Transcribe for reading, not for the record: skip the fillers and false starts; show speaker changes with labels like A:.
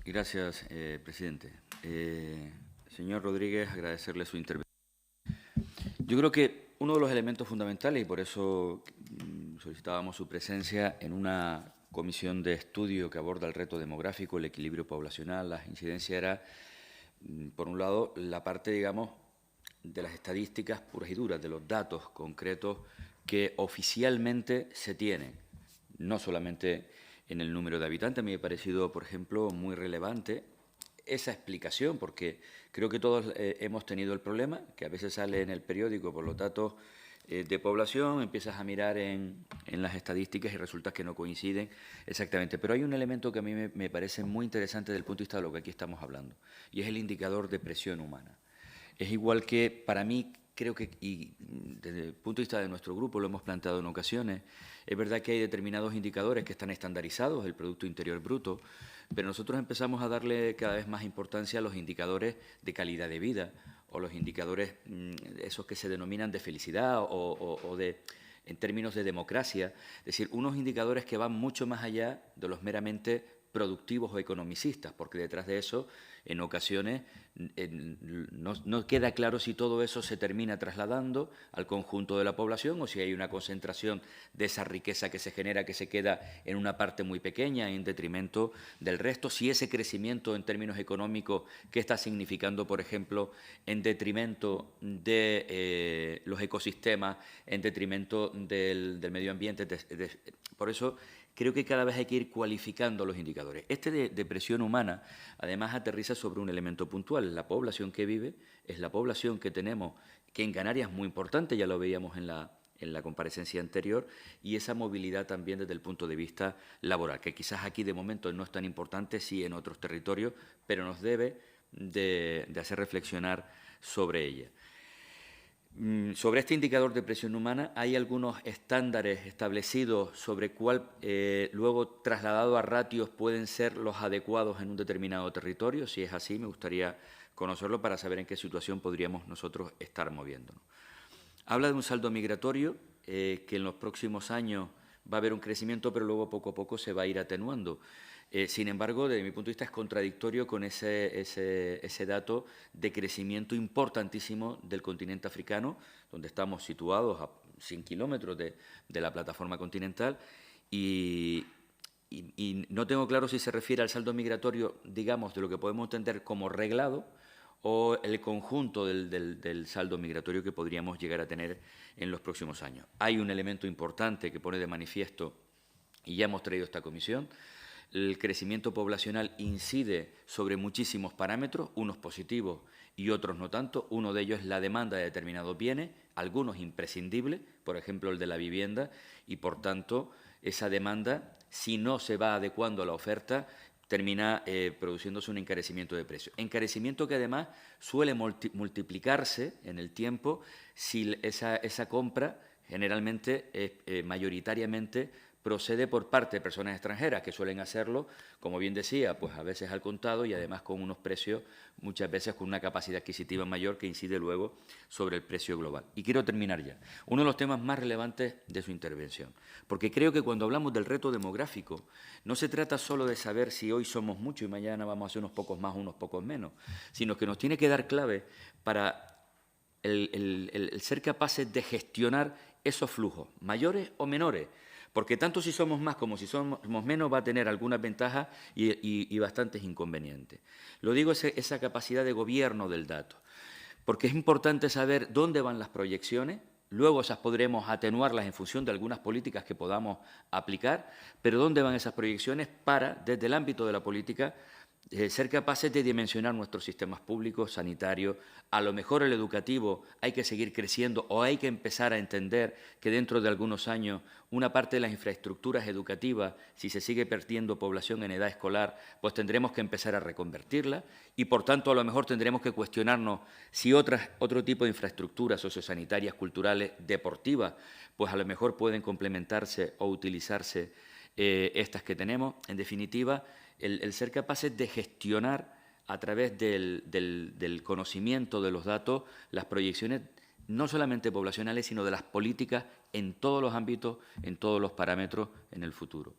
A: Gracias, presidente. Señor Rodríguez, agradecerle su intervención. Yo creo que uno de los elementos fundamentales, y por eso solicitábamos su presencia en una comisión de estudio que aborda el reto demográfico, el equilibrio poblacional, las incidencias, era, por un lado, la parte, digamos, de las estadísticas puras y duras, de los datos concretos que oficialmente se tienen, no solamente en el número de habitantes. Me ha parecido, por ejemplo, muy relevante esa explicación, porque creo que todos hemos tenido el problema, que a veces sale en el periódico por los datos de población, empiezas a mirar en las estadísticas y resulta que no coinciden exactamente. Pero hay un elemento que a mí me parece muy interesante desde el punto de vista de lo que aquí estamos hablando, y es el indicador de presión humana. Es igual que, para mí, creo que, y desde el punto de vista de nuestro grupo lo hemos planteado en ocasiones, es verdad que hay determinados indicadores que están estandarizados, el Producto Interior Bruto, pero nosotros empezamos a darle cada vez más importancia a los indicadores de calidad de vida o los indicadores esos que se denominan de felicidad o de, en términos de democracia, es decir, unos indicadores que van mucho más allá de los meramente productivos o economicistas, porque detrás de eso, en ocasiones, no queda claro si todo eso se termina trasladando al conjunto de la población o si hay una concentración de esa riqueza que se genera que se queda en una parte muy pequeña en detrimento del resto, si ese crecimiento en términos económicos, ¿qué está significando, por ejemplo, en detrimento de los ecosistemas, en detrimento del medio ambiente? Por eso creo que cada vez hay que ir cualificando los indicadores. Este de presión humana, además, aterriza sobre un elemento puntual. La población que vive es la población que tenemos, que en Canarias es muy importante, ya lo veíamos en la comparecencia anterior, y esa movilidad también desde el punto de vista laboral, que quizás aquí de momento no es tan importante, sí en otros territorios, pero nos debe de hacer reflexionar sobre ella. Sobre este indicador de presión humana hay algunos estándares establecidos sobre cuál, luego trasladado a ratios, pueden ser los adecuados en un determinado territorio. Si es así, me gustaría conocerlo para saber en qué situación podríamos nosotros estar moviéndonos. Habla de un saldo migratorio que en los próximos años va a haber un crecimiento, pero luego poco a poco se va a ir atenuando. Sin embargo, desde mi punto de vista, es contradictorio con ese dato de crecimiento importantísimo del continente africano, donde estamos situados a 100 kilómetros de la plataforma continental, y no tengo claro si se refiere al saldo migratorio, digamos, de lo que podemos entender como reglado, o el conjunto del saldo migratorio que podríamos llegar a tener en los próximos años. Hay un elemento importante que pone de manifiesto, y ya hemos traído esta comisión. El crecimiento poblacional incide sobre muchísimos parámetros, unos positivos y otros no tanto. Uno de ellos es la demanda de determinados bienes, algunos imprescindibles, por ejemplo el de la vivienda, y por tanto esa demanda, si no se va adecuando a la oferta, termina produciéndose un encarecimiento de precios. Encarecimiento que además suele multiplicarse en el tiempo si esa compra generalmente, mayoritariamente, procede por parte de personas extranjeras, que suelen hacerlo, como bien decía, pues a veces al contado y además con unos precios, muchas veces con una capacidad adquisitiva mayor que incide luego sobre el precio global. Y quiero terminar ya. Uno de los temas más relevantes de su intervención, porque creo que cuando hablamos del reto demográfico, no se trata solo de saber si hoy somos muchos y mañana vamos a ser unos pocos más o unos pocos menos, sino que nos tiene que dar clave para el ser capaces de gestionar esos flujos, mayores o menores, porque tanto si somos más como si somos menos va a tener algunas ventajas y bastantes inconvenientes. Lo digo, esa capacidad de gobierno del dato, porque es importante saber dónde van las proyecciones, luego esas podremos atenuarlas en función de algunas políticas que podamos aplicar, pero dónde van esas proyecciones para, desde el ámbito de la política, ser capaces de dimensionar nuestros sistemas públicos, sanitarios. A lo mejor el educativo hay que seguir creciendo o hay que empezar a entender que dentro de algunos años una parte de las infraestructuras educativas, si se sigue perdiendo población en edad escolar, pues tendremos que empezar a reconvertirla y, por tanto, a lo mejor tendremos que cuestionarnos si otro tipo de infraestructuras sociosanitarias, culturales, deportivas, pues a lo mejor pueden complementarse o utilizarse estas que tenemos. En definitiva, el ser capaces de gestionar a través del conocimiento de los datos las proyecciones no solamente poblacionales, sino de las políticas en todos los ámbitos, en todos los parámetros en el futuro.